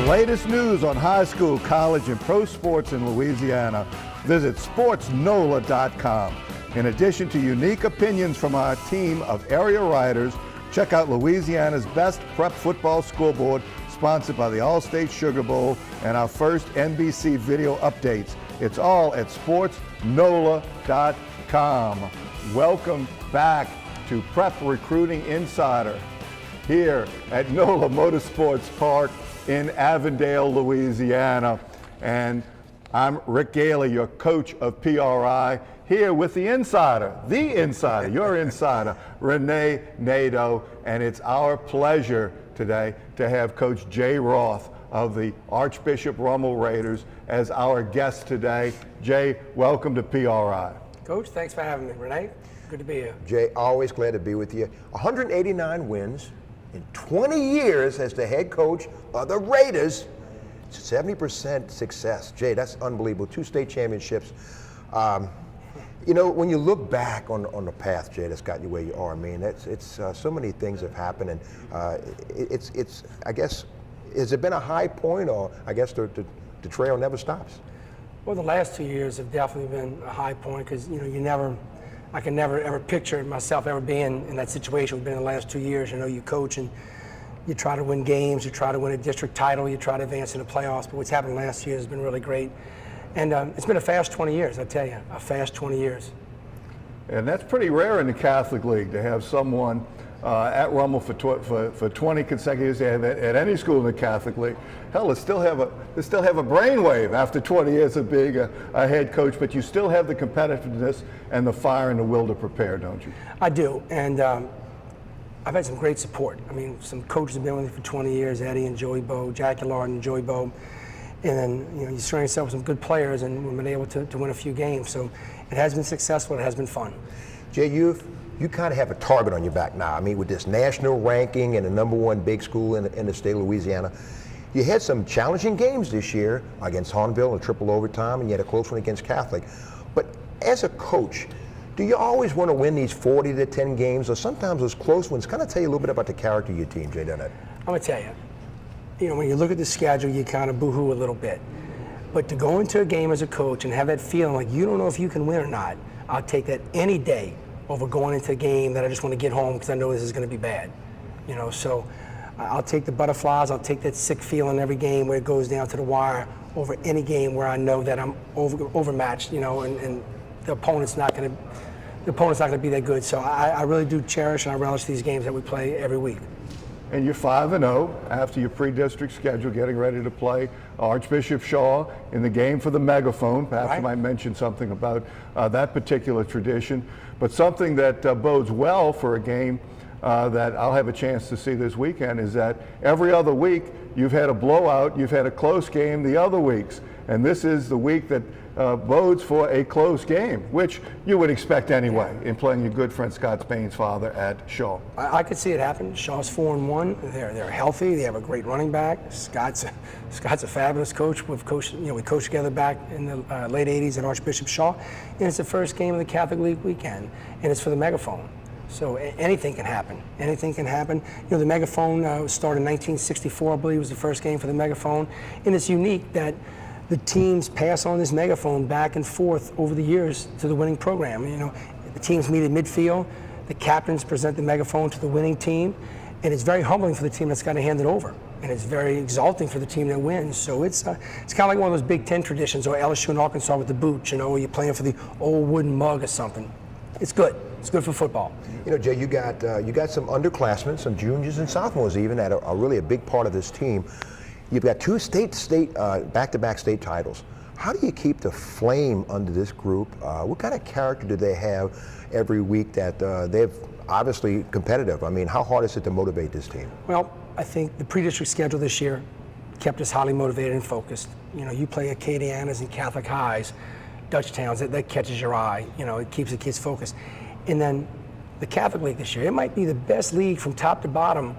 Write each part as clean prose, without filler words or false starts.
latest news on high school, college, and pro sports in Louisiana, visit sportsnola.com. In addition to unique opinions from our team of area writers, check out Louisiana's best prep football scoreboard, sponsored by the All-State Sugar Bowl, and our first NBC video updates. It's all at sportsnola.com. Welcome back to Prep Recruiting Insider here at NOLA Motorsports Park in Avondale, Louisiana. And I'm Rick Gailey, your coach of PRI, here with the insider, your insider, Renee Nadeau. And it's our pleasure today to have Coach Jay Roth of the Archbishop Rummel Raiders as our guest today. Jay, welcome to PRI. Coach, thanks for having me, Renee. Good to be here. Jay, always glad to be with you. 189 wins in 20 years as the head coach of the Raiders. 70% success. Jay, that's unbelievable. 2 state championships. You know, when you look back on the path, Jay, that's got you where you are, I mean, it's so many things have happened, and it's I guess, has it been a high point, or I guess the trail never stops? Well, the last 2 years have definitely been a high point because, you know, I can never ever picture myself ever being in that situation. We've been in the last 2 years. You know, you coach and you try to win games, you try to win a district title, you try to advance in the playoffs, but what's happened last year has been really great. And it's been a fast 20 years, I tell you, a fast 20 years. And that's pretty rare in the Catholic League to have someone at Rummel for 20 consecutive years at any school in the Catholic League. Hell, they still have a brainwave after 20 years of being a head coach, but you still have the competitiveness and the fire and the will to prepare, don't you? I do, and I've had some great support. I mean, some coaches have been with me for 20 years, Eddie and Joey Bowe, Jackie Lard and Joey Bowe. And then, you know, you surround yourself with some good players, and we've been able to win a few games. So it has been successful, it has been fun. Jay, you kind of have a target on your back now. I mean, with this national ranking and the #1 big school in the state of Louisiana, you had some challenging games this year against Hornville in triple overtime, and you had a close one against Catholic. But as a coach, do you always want to win these 40-10 games, or sometimes those close ones kind of tell you a little bit about the character of your team, Jay, doesn't it? I'm going to tell you, you know, when you look at the schedule, you kind of boo-hoo a little bit. But to go into a game as a coach and have that feeling like you don't know if you can win or not, I'll take that any day over going into a game that I just want to get home because I know this is going to be bad. You know, so I'll take the butterflies, I'll take that sick feeling every game where it goes down to the wire over any game where I know that I'm overmatched, you know, and the opponent's not going to be that good. So I really do cherish and I relish these games that we play every week. And you're 5-0 after your pre-district schedule, getting ready to play Archbishop Shaw in the game for the megaphone. Perhaps right. You might mention something about that particular tradition, but something that bodes well for a game that I'll have a chance to see this weekend is that every other week you've had a blowout, you've had a close game the other weeks, and this is the week that bodes for a close game, which you would expect anyway in playing your good friend Scott Spain's father at Shaw. I could see it happen. Shaw's 4-1. They're healthy. They have a great running back. Scott's a fabulous coach. We coached together back in the late '80s at Archbishop Shaw, and it's the first game of the Catholic League weekend, and it's for the megaphone. So anything can happen. Anything can happen. You know, the megaphone started in 1964, I believe, was the first game for the megaphone, and it's unique that the teams pass on this megaphone back and forth over the years to the winning program. You know, the teams meet at midfield, the captains present the megaphone to the winning team, and it's very humbling for the team that's got to hand it over. And it's very exalting for the team that wins. So it's kind of like one of those Big Ten traditions, or LSU and Arkansas with the boot, you know, where you're playing for the old wooden mug or something. It's good. It's good for football. You know, Jay, you got some underclassmen, some juniors and sophomores even that are really a big part of this team. You've got 2 back-to-back state titles. How do you keep the flame under this group? What kind of character do they have every week that they're obviously competitive? I mean, how hard is it to motivate this team? Well, I think the pre-district schedule this year kept us highly motivated and focused. You know, you play Acadianas and Catholic Highs, Dutch Towns, that catches your eye. You know, it keeps the kids focused. And then the Catholic League this year, it might be the best league from top to bottom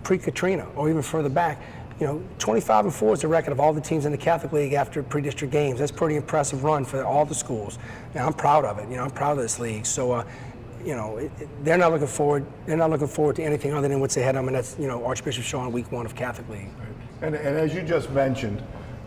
pre-Katrina or even further back. You know, 25-4 is the record of all the teams in the Catholic League after pre-district games. That's a pretty impressive run for all the schools. Now, I'm proud of it. You know, I'm proud of this league. So, you know, they're not looking forward to anything other than what's ahead of them, and that's, you know, Archbishop Shaw in week 1 of Catholic League. And as you just mentioned,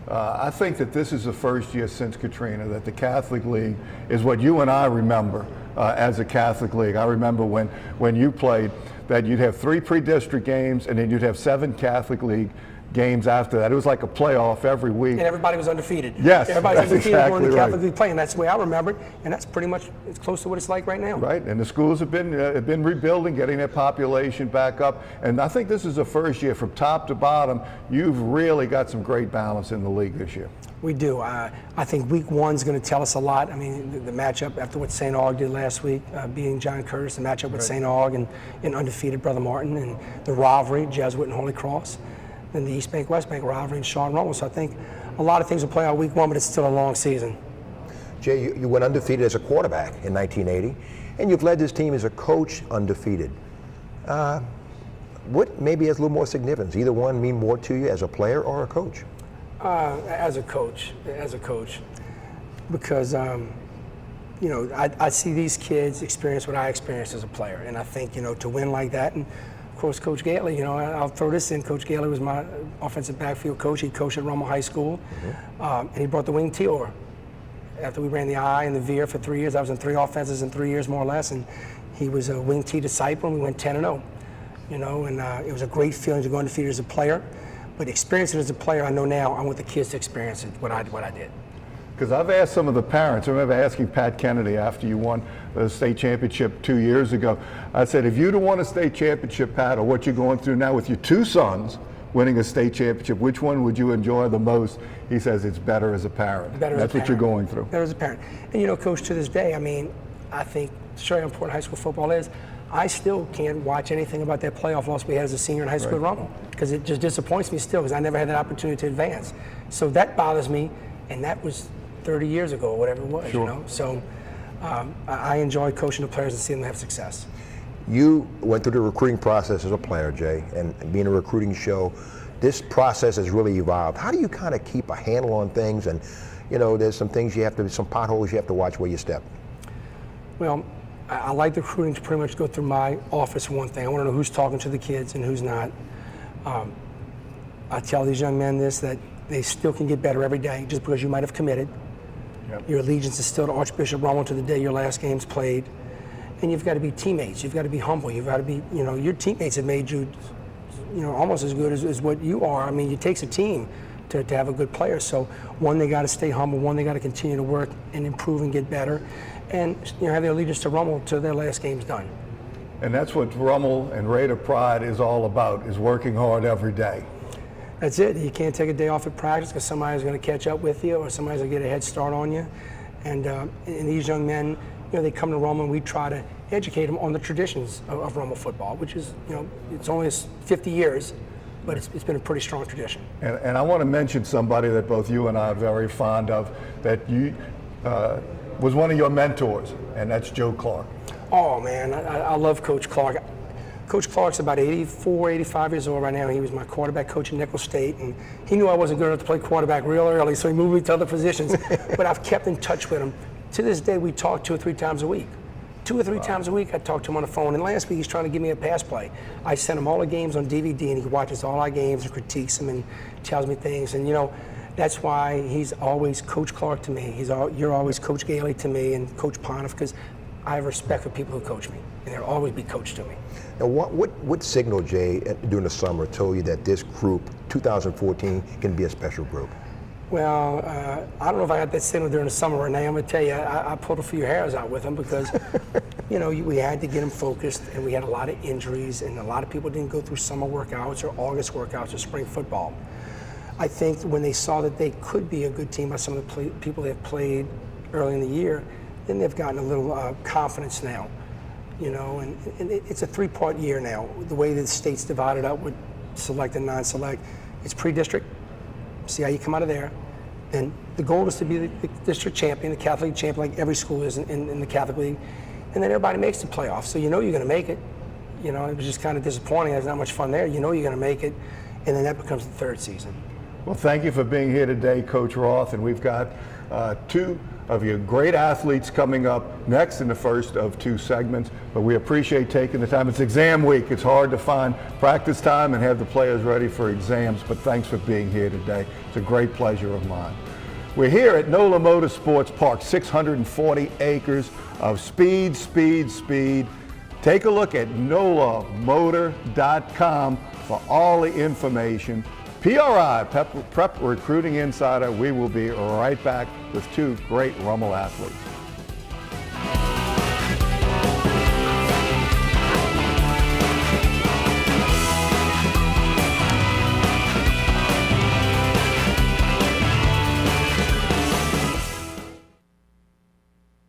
I think that this is the first year since Katrina that the Catholic League is what you and I remember as a Catholic League. I remember when you played that you'd have 3 pre-district games and then you'd have 7 Catholic League games after that. It was like a playoff every week. And everybody was undefeated. Yes, everybody's that's undefeated exactly going to the Catholic right. League play, and that's the way I remember it. And that's pretty much it's close to what it's like right now. Right, and the schools have been rebuilding, getting their population back up, and I think this is the first year from top to bottom. You've really got some great balance in the league this year. We do. I think week 1's going to tell us a lot. I mean, the matchup after what St. Aug did last week, beating John Curtis, the matchup with St. Aug and undefeated Brother Martin, and the rivalry, Jesuit and Holy Cross, then the East Bank, West Bank rivalry, and Shaw and Rummel. So I think a lot of things will play out week 1, but it's still a long season. Jay, you went undefeated as a quarterback in 1980, and you've led this team as a coach undefeated. What maybe has a little more significance? Either one mean more to you as a player or a coach? As a coach, because you know, I see these kids experience what I experienced as a player, and I think, you know, to win like that, and of course Coach Gately, you know, I'll throw this in. Coach Gately was my offensive backfield coach. He coached at Rummel High School, and he brought the wing T over. After we ran the I and the veer for 3 years, I was in 3 offenses in 3 years more or less, and he was a wing T disciple, and we went 10-0. You know, and it was a great feeling to go undefeated as a player. But experiencing it as a player, I know now I want the kids to experience it, what I did. Because I've asked some of the parents, I remember asking Pat Kennedy after you won the state championship 2 years ago, I said, if you'd have won a state championship, Pat, or what you're going through now with your 2 sons winning a state championship, which one would you enjoy the most? He says it's better as a parent. That's what you're going through. Better as a parent. And you know, Coach, to this day, I mean, I think to show you how important high school football is, I still can't watch anything about that playoff loss we had as a senior in high school at Rummel, because it just disappoints me still, because I never had that opportunity to advance. So that bothers me, and that was 30 years ago or whatever it was, Sure. you know. So I enjoy coaching the players and seeing them have success. You went through the recruiting process as a player, Jay, and being a recruiting show, this process has really evolved. How do you kind of keep a handle on things? And, you know, there's some things some potholes you have to watch where you step. Well, I like the recruiting to pretty much go through my office for one thing. I want to know who's talking to the kids and who's not. I tell these young men this, that they still can get better every day just because you might have committed. Yep. Your allegiance is still to Archbishop Rummel to the day your last game's played. And you've got to be teammates. You've got to be humble. You've got to be, you know, your teammates have made you, you know, almost as good as what you are. I mean, it takes a team to have a good player. So one, they got to stay humble. One, they got to continue to work and improve and get better. And, you know, have their allegiance to Rummel till their last game's done. And that's what Rummel and Raider Pride is all about, is working hard every day. That's it. You can't take a day off at practice because somebody's going to catch up with you or somebody's going to get a head start on you. And these young men, you know, they come to Rummel and we try to educate them on the traditions of Rummel football, which is, you know, it's only 50 years, but it's been a pretty strong tradition. And I want to mention somebody that both you and I are very fond of, that you was one of your mentors, and that's Joe Clark. Oh, man, I love Coach Clark. Coach Clark's about 84, 85 years old right now. He was my quarterback coach at Nicholls State, and he knew I wasn't good enough to play quarterback real early, so he moved me to other positions. But I've kept in touch with him. To this day, we talk 2 or 3 times a week. 2 or 3 times a week, I talk to him on the phone. And last week, he's trying to give me a pass play. I sent him all the games on DVD, and he watches all our games and critiques them and tells me things. And, you know, that's why he's always Coach Clark to me. You're always Coach Gailey to me and Coach Pontiff, because I have respect for people who coach me, and they'll always be coached to me. Now, what signal, Jay, during the summer told you that this group, 2014, can be a special group? Well, I don't know if I got that signal during the summer, Renee. I'm going to tell you, I pulled a few hairs out with them because, you know, we had to get them focused, and we had a lot of injuries, and a lot of people didn't go through summer workouts or August workouts or spring football. I think when they saw that they could be a good team by some of the people they've played early in the year, then they've gotten a little confidence now, you know, and it's a 3-part year now. The way that the state's divided up with select and non-select, it's pre-district, see how you come out of there. And the goal is to be the district champion, the Catholic League champion, like every school is in the Catholic League. And then everybody makes the playoffs, so you know you're going to make it. You know, it was just kind of disappointing. There's not much fun there. You know you're going to make it, and then that becomes the 3rd season. Well, thank you for being here today, Coach Roth. And we've got 2 of your great athletes coming up next in the first of 2 segments. But we appreciate taking the time. It's exam week. It's hard to find practice time and have the players ready for exams, but thanks for being here today. It's a great pleasure of mine. We're here at NOLA Motorsports Park, 640 acres of speed, speed, speed. Take a look at nolamotor.com for all the information. PRI, Prep Recruiting Insider. We will be right back with 2 great Rummel athletes.